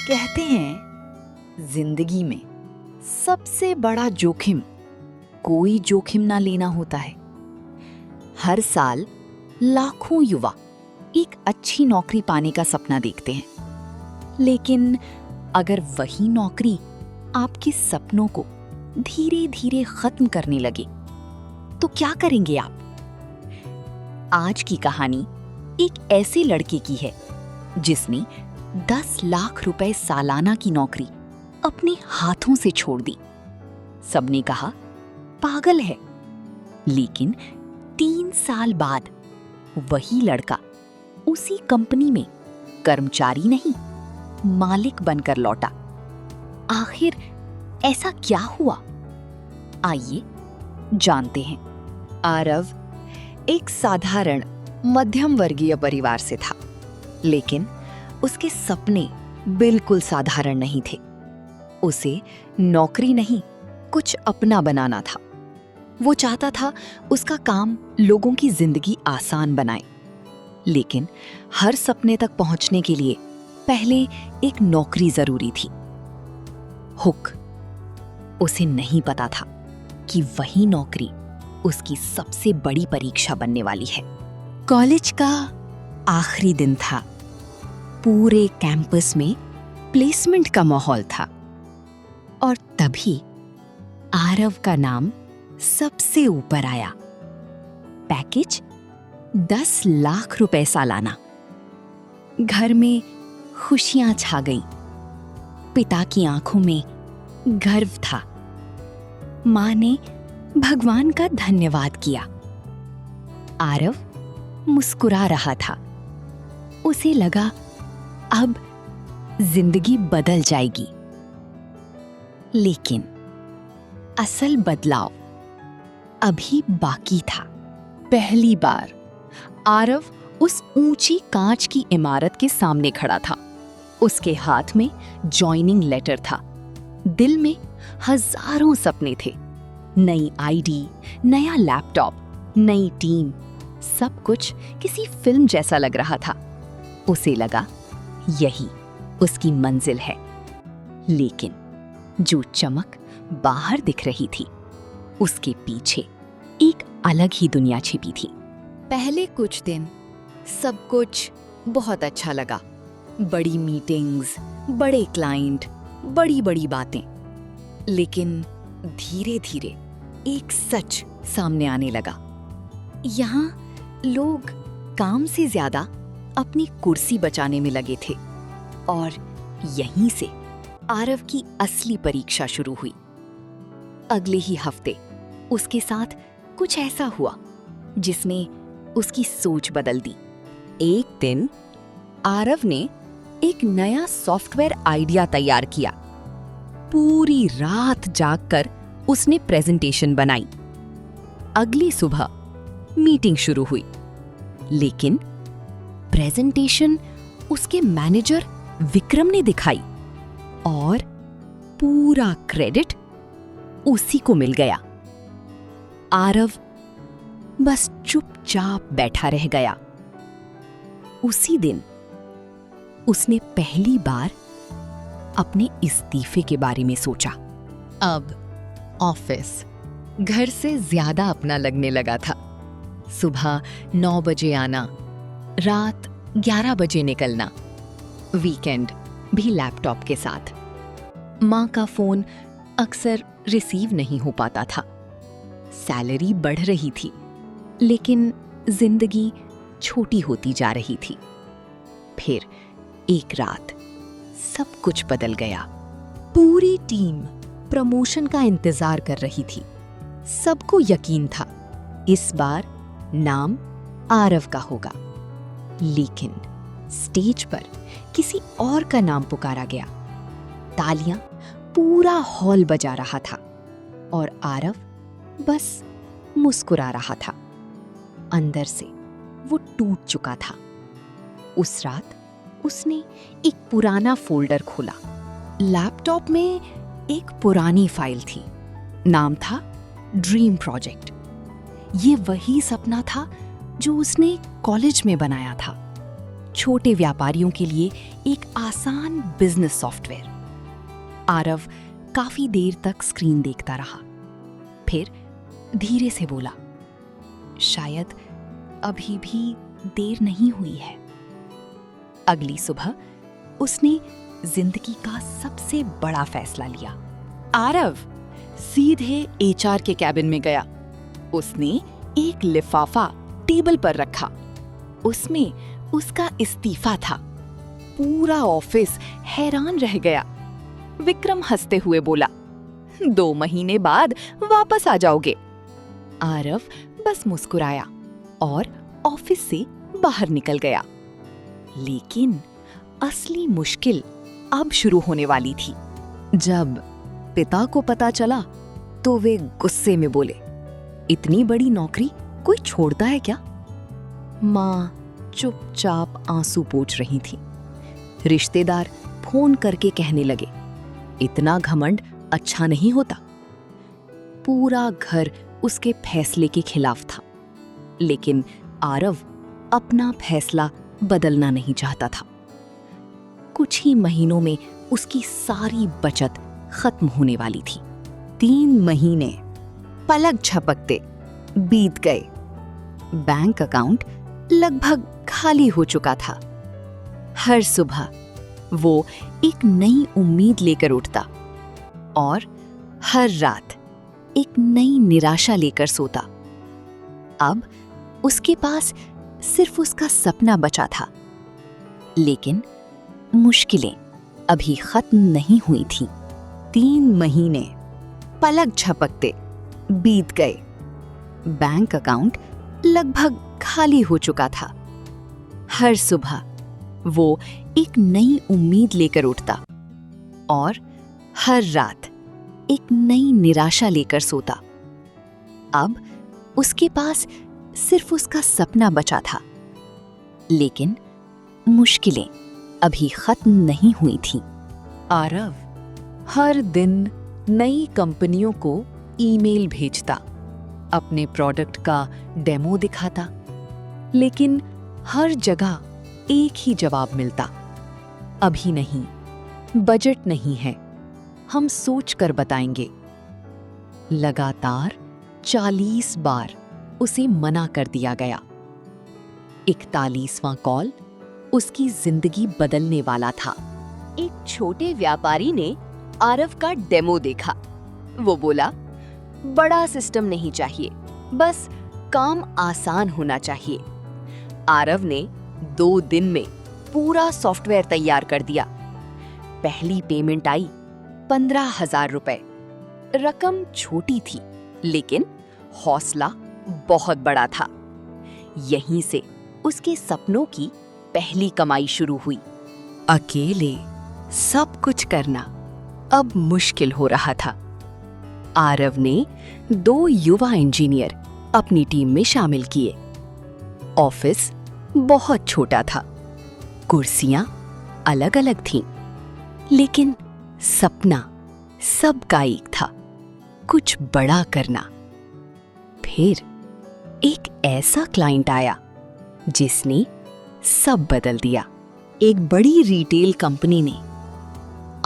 कहते हैं जिंदगी में सबसे बड़ा जोखिम कोई जोखिम ना लेना होता है। हर साल लाखों युवा एक अच्छी नौकरी पाने का सपना देखते हैं, लेकिन अगर वही नौकरी आपके सपनों को धीरे धीरे खत्म करने लगे तो क्या करेंगे आप? आज की कहानी एक ऐसे लड़के की है जिसने 10 लाख रुपए सालाना की नौकरी अपने हाथों से छोड़ दी। सबने कहा पागल है, लेकिन 3 साल बाद वही लड़का उसी कंपनी में कर्मचारी नहीं, मालिक बनकर लौटा। आखिर ऐसा क्या हुआ? आइए जानते हैं। आरव एक साधारण मध्यम वर्गीय परिवार से था, लेकिन उसके सपने बिल्कुल साधारण नहीं थे। उसे नौकरी नहीं, कुछ अपना बनाना था। वो चाहता था उसका काम लोगों की जिंदगी आसान बनाए, लेकिन हर सपने तक पहुंचने के लिए पहले एक नौकरी जरूरी थी। हुक उसे नहीं पता था कि वही नौकरी उसकी सबसे बड़ी परीक्षा बनने वाली है। कॉलेज का आखिरी दिन था। पूरे कैंपस में प्लेसमेंट का माहौल था और तभी आरव का नाम सबसे ऊपर आया। पैकेज 10 लाख रुपए सालाना। घर में खुशियां छा गईं। पिता की आंखों में गर्व था। मां ने भगवान का धन्यवाद किया। आरव मुस्कुरा रहा था। उसे लगा अब जिंदगी बदल जाएगी। लेकिन असल बदलाव अभी बाकी था। पहली बार आरव उस ऊंची कांच की इमारत के सामने खड़ा था। उसके हाथ में जॉइनिंग लेटर था। दिल में हजारों सपने थे। नई आईडी, नया लैपटॉप, नई टीम, सब कुछ किसी फिल्म जैसा लग रहा था। उसे लगा यही उसकी मंजिल है। लेकिन जो चमक बाहर दिख रही थी, उसके पीछे एक अलग ही दुनिया छिपी थी। पहले कुछ दिन सब कुछ बहुत अच्छा लगा। बड़ी मीटिंग्स, बड़े क्लाइंट, बड़ी बड़ी बातें। लेकिन धीरे धीरे एक सच सामने आने लगा। यहाँ लोग काम से ज्यादा अपनी कुर्सी बचाने में लगे थे। और यहीं से आरव की असली परीक्षा शुरू हुई। अगले ही हफ्ते उसके साथ कुछ ऐसा हुआ जिसने उसकी सोच बदल दी। एक दिन आरव ने एक नया सॉफ्टवेयर आइडिया तैयार किया। पूरी रात जागकर उसने प्रेजेंटेशन बनाई। अगली सुबह मीटिंग शुरू हुई, लेकिन प्रेजेंटेशन उसके मैनेजर विक्रम ने दिखाई और पूरा क्रेडिट उसी को मिल गया। आरव बस चुपचाप बैठा रह गया। उसी दिन उसने पहली बार अपने इस्तीफे के बारे में सोचा। अब ऑफिस घर से ज्यादा अपना लगने लगा था। सुबह 9 बजे आना, रात 11 बजे निकलना, वीकेंड भी लैपटॉप के साथ। माँ का फोन अक्सर रिसीव नहीं हो पाता था। सैलरी बढ़ रही थी, लेकिन जिंदगी छोटी होती जा रही थी। फिर एक रात सब कुछ बदल गया। पूरी टीम प्रमोशन का इंतजार कर रही थी। सबको यकीन था इस बार नाम आरव का होगा, लेकिन स्टेज पर किसी और का नाम पुकारा गया। तालियां पूरा हॉल बजा रहा था और आरव बस मुस्कुरा रहा था। अंदर से वो टूट चुका था। उस रात उसने एक पुराना फोल्डर खोला। लैपटॉप में एक पुरानी फाइल थी। नाम था ड्रीम प्रोजेक्ट। ये वही सपना था जो उसने कॉलेज में बनाया था। छोटे व्यापारियों के लिए एक आसान बिजनेस सॉफ्टवेयर। आरव काफी देर तक स्क्रीन देखता रहा, फिर धीरे से बोला, शायद अभी भी देर नहीं हुई है। अगली सुबह उसने जिंदगी का सबसे बड़ा फैसला लिया। आरव सीधे एचआर के कैबिन में गया। उसने एक लिफाफा टेबल पर रखा। उसमें उसका इस्तीफा था। पूरा ऑफिस हैरान रह गया। विक्रम हंसते हुए बोला, 2 महीने बाद वापस आ जाओगे। आरव बस मुस्कुराया और ऑफिस से बाहर निकल गया। लेकिन असली मुश्किल अब शुरू होने वाली थी। जब पिता को पता चला तो वे गुस्से में बोले, इतनी बड़ी नौकरी कोई छोड़ता है क्या? माँ चुपचाप आंसू पोंछ रही थी। रिश्तेदार फोन करके कहने लगे, इतना घमंड अच्छा नहीं होता। पूरा घर उसके फैसले के खिलाफ था। लेकिन आरव अपना फैसला बदलना नहीं चाहता था। कुछ ही महीनों में उसकी सारी बचत खत्म होने वाली थी। 3 महीने पलक झपकते बीत गए। बैंक अकाउंट लगभग खाली हो चुका था। हर सुबह वो एक नई उम्मीद लेकर उठता और हर रात एक नई निराशा लेकर सोता। अब उसके पास सिर्फ उसका सपना बचा था। लेकिन मुश्किलें अभी खत्म नहीं हुई थीं। 3 महीने पलक झपकते बीत गए। बैंक अकाउंट लगभग खाली हो चुका था। हर सुबह वो एक नई उम्मीद लेकर उठता और हर रात एक नई निराशा लेकर सोता। अब उसके पास सिर्फ उसका सपना बचा था। लेकिन मुश्किलें अभी खत्म नहीं हुई थीं। आरव हर दिन नई कंपनियों को ईमेल भेजता, अपने प्रोडक्ट का डेमो दिखाता, लेकिन हर जगह एक ही जवाब मिलता, अभी नहीं, बजट नहीं है, हम सोच कर बताएंगे। लगातार 40 बार उसे मना कर दिया गया। 41वां कॉल उसकी जिंदगी बदलने वाला था। एक छोटे व्यापारी ने आरव का डेमो देखा। वो बोला, बड़ा सिस्टम नहीं चाहिए, बस काम आसान होना चाहिए। आरव ने 2 दिन में पूरा सॉफ्टवेयर तैयार कर दिया। पहली पेमेंट आई 15,000 रुपए। रकम छोटी थी, लेकिन हौसला बहुत बड़ा था। यहीं से उसके सपनों की पहली कमाई शुरू हुई। अकेले सब कुछ करना अब मुश्किल हो रहा था। आरव ने 2 युवा इंजीनियर अपनी टीम में शामिल किए। ऑफिस बहुत छोटा था, कुर्सियां अलग-अलग थीं, लेकिन सपना सबका एक था, कुछ बड़ा करना। फिर एक ऐसा क्लाइंट आया जिसने सब बदल दिया। एक बड़ी रिटेल कंपनी ने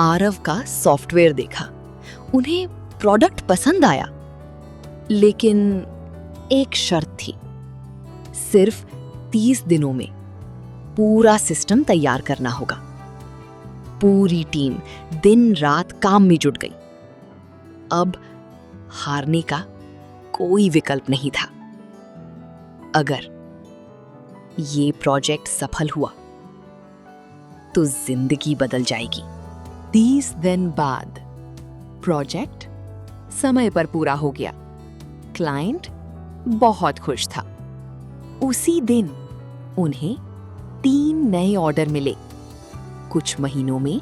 आरव का सॉफ्टवेयर देखा। उन्हें प्रोडक्ट पसंद आया, लेकिन एक शर्त थी, सिर्फ 30 दिनों में पूरा सिस्टम तैयार करना होगा। पूरी टीम दिन रात काम में जुट गई। अब हारने का कोई विकल्प नहीं था। अगर ये प्रोजेक्ट सफल हुआ तो जिंदगी बदल जाएगी। 30 दिन बाद प्रोजेक्ट समय पर पूरा हो गया। क्लाइंट बहुत खुश था। उसी दिन उन्हें 3 नए ऑर्डर मिले। कुछ महीनों में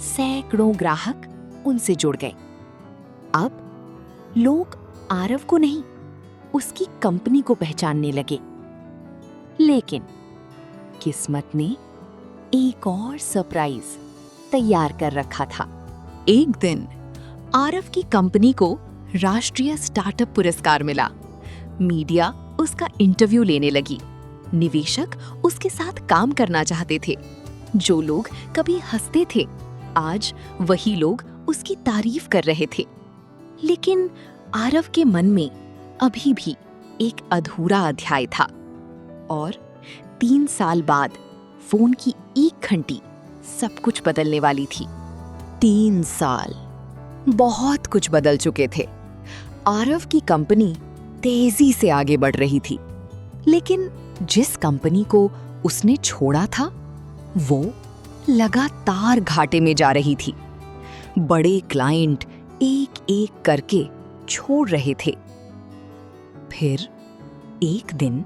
सैकड़ों ग्राहक उनसे जुड़ गए। अब लोग आरव को नहीं, उसकी कंपनी को पहचानने लगे। लेकिन किस्मत ने एक और सरप्राइज तैयार कर रखा था। एक दिन आरव की कंपनी को राष्ट्रीय स्टार्टअप पुरस्कार मिला। मीडिया उसका इंटरव्यू लेने लगी। निवेशक उसके साथ काम करना चाहते थे। जो लोग कभी हंसते थे, आज वही लोग उसकी तारीफ कर रहे थे। लेकिन आरव के मन में अभी भी एक अधूरा अध्याय था और 3 साल बाद फोन की एक घंटी सब कुछ बदलने वाली थी। 3 साल बहुत कुछ बदल चुके थे। आरव की कंपनी तेजी से आगे बढ़ रही थी, लेकिन जिस कंपनी को उसने छोड़ा था वो लगातार घाटे में जा रही थी। बड़े क्लाइंट एक एक करके छोड़ रहे थे। फिर एक दिन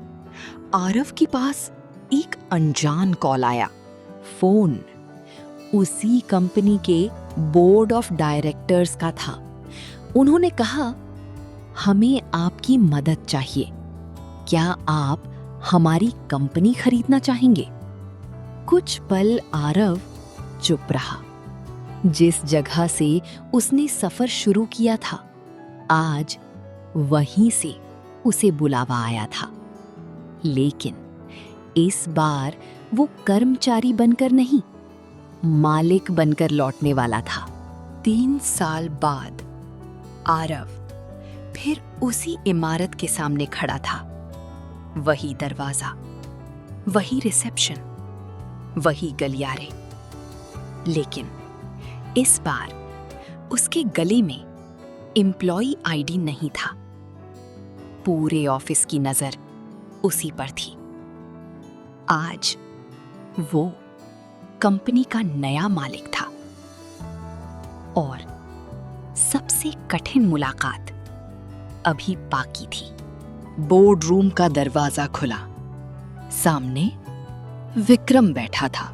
आरव के पास एक अनजान कॉल आया। फोन उसी कंपनी के बोर्ड ऑफ डायरेक्टर्स का था। उन्होंने कहा, हमें आपकी मदद चाहिए, क्या आप हमारी कंपनी खरीदना चाहेंगे? कुछ पल आरव चुप रहा। जिस जगह से उसने सफर शुरू किया था, आज वहीं से उसे बुलावा आया था। लेकिन इस बार वो कर्मचारी बनकर नहीं, मालिक बनकर लौटने वाला था। 3 साल बाद आरव फिर उसी इमारत के सामने खड़ा था। वही दरवाजा, वही रिसेप्शन, वही गलियारे। लेकिन इस बार उसके गले में एम्प्लॉई आईडी नहीं था। पूरे ऑफिस की नजर उसी पर थी। आज वो कंपनी का नया मालिक था और सबसे कठिन मुलाकात अभी बाकी थी। बोर्ड रूम का दरवाजा खुला। सामने विक्रम बैठा था,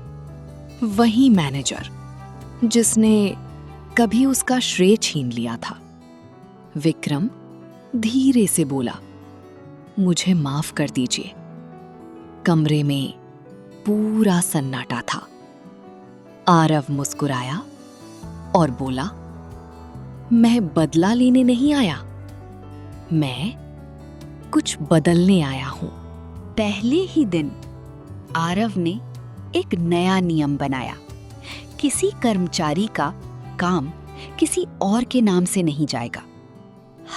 वही मैनेजर जिसने कभी उसका श्रेय छीन लिया था। विक्रम धीरे से बोला, मुझे माफ कर दीजिए। कमरे में पूरा सन्नाटा था। आरव मुस्कुराया और बोला, मैं बदला लेने नहीं आया, मैं कुछ बदलने आया हूं। पहले ही दिन आरव ने एक नया नियम बनाया। किसी कर्मचारी का काम किसी और के नाम से नहीं जाएगा।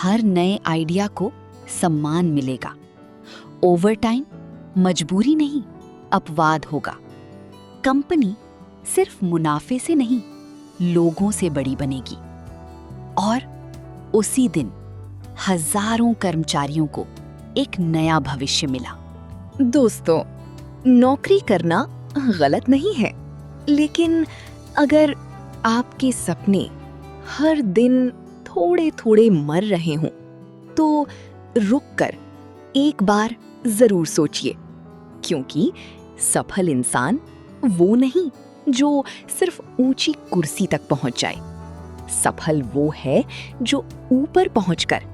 हर नए आइडिया को सम्मान मिलेगा। ओवरटाइम मजबूरी नहीं, अपवाद होगा। कंपनी सिर्फ मुनाफे से नहीं, लोगों से बड़ी बनेगी। और उसी दिन हजारों कर्मचारियों को एक नया भविष्य मिला। दोस्तों, नौकरी करना गलत नहीं है, लेकिन अगर आपके सपने हर दिन थोड़े थोड़े मर रहे हों, तो रुककर एक बार जरूर सोचिए, क्योंकि सफल इंसान वो नहीं जो सिर्फ ऊंची कुर्सी तक पहुंच जाए। सफल वो है जो ऊपर पहुंचकर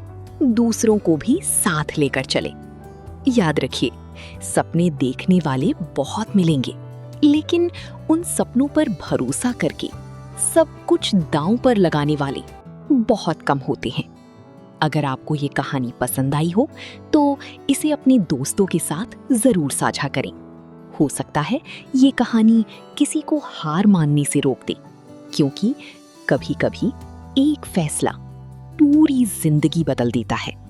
दूसरों को भी साथ लेकर चले। याद रखिए, सपने देखने वाले बहुत मिलेंगे, लेकिन उन सपनों पर भरोसा करके सब कुछ दांव पर लगाने वाले बहुत कम होते हैं। अगर आपको ये कहानी पसंद आई हो तो इसे अपने दोस्तों के साथ जरूर साझा करें। हो सकता है ये कहानी किसी को हार मानने से रोक दे, क्योंकि कभी-कभी एक फैसला पूरी जिंदगी बदल देता है।